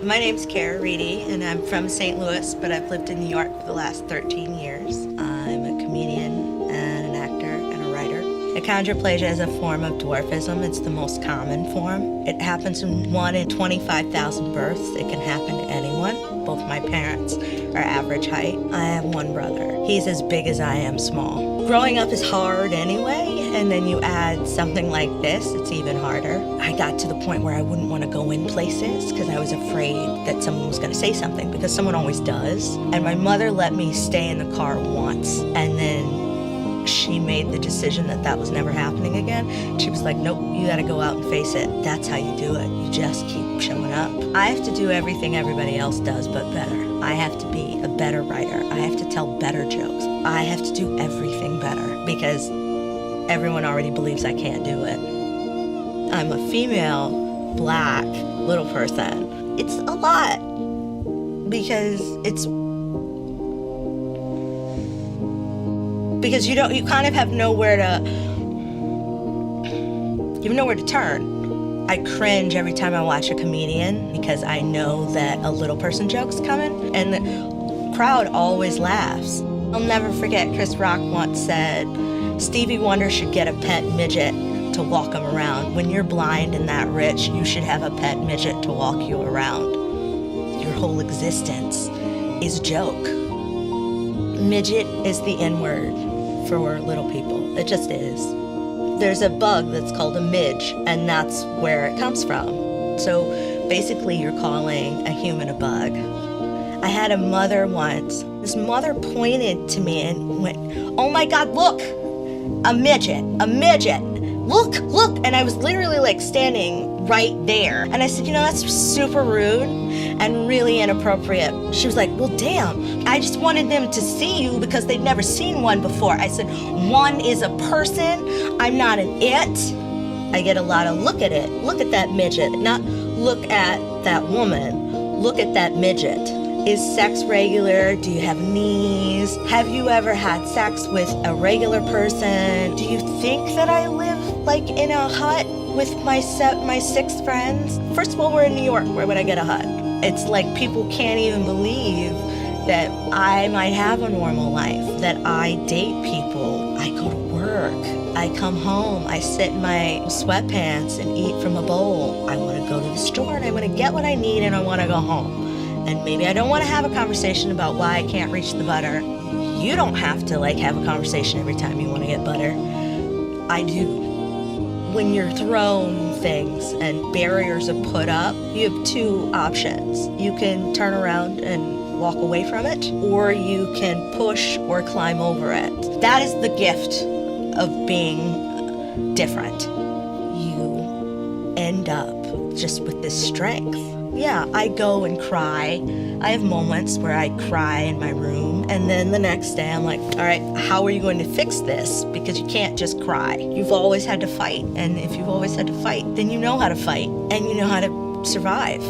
My name's Kara Reedy, and I'm from St. Louis, but I've lived in New York for the last 13 years. I'm a comedian and an actor and a writer. Achondroplasia is a form of dwarfism. It's the most common form. It happens in 1 in 25,000 births. It can happen to anyone. Both my parents are average height. I have one brother. He's as big as I am small. Growing up is hard anyway, and then you add something like this, it's even harder. I got to the point where I wouldn't want to go in places because I was afraid that someone was going to say something, because someone always does. And my mother let me stay in the car once, and then she made the decision that that was never happening again. She was like, nope, you got to go out and face it. That's how you do it. You just keep showing up. I have to do everything everybody else does, but better. I have to be a better writer. I have to tell better jokes. I have to do everything better because everyone already believes I can't do it. I'm a female, black, little person. It's a lot because you kind of have nowhere to turn. I cringe every time I watch a comedian because I know that a little person joke's coming, and the crowd always laughs. I'll never forget Chris Rock once said, Stevie Wonder should get a pet midget to walk him around. When you're blind and that rich, you should have a pet midget to walk you around. Your whole existence is joke. Midget is the N-word for little people. It just is. There's a bug that's called a midge, and that's where it comes from. So basically you're calling a human a bug. I had a mother once. This mother pointed to me and went, oh my God, look, a midget, look. And I was literally like standing right there. And I said, that's super rude and really inappropriate. She was like, well, damn, I just wanted them to see you because they'd never seen one before. I said, one is a person, I'm not an it. I get a lot of look at it, look at that midget, not look at that woman, look at that midget. Is sex regular? Do you have knees? Have you ever had sex with a regular person? Do you think that I live like in a hut with my 6 friends? First of all, we're in New York. Where would I get a hut? It's like people can't even believe that I might have a normal life, that I date people, I go to work, I come home, I sit in my sweatpants and eat from a bowl. I want to go to the store and I want to get what I need and I want to go home. And maybe I don't want to have a conversation about why I can't reach the butter. You don't have to have a conversation every time you want to get butter. I do. When you're thrown things and barriers are put up, you have 2 options. You can turn around and walk away from it, or you can push or climb over it. That is the gift of being different. You end up just with this strength. Yeah, I go and cry. I have moments where I cry in my room, and then the next day I'm like, all right, how are you going to fix this? Because you can't just cry. You've always had to fight, and if you've always had to fight, then you know how to fight, and you know how to survive.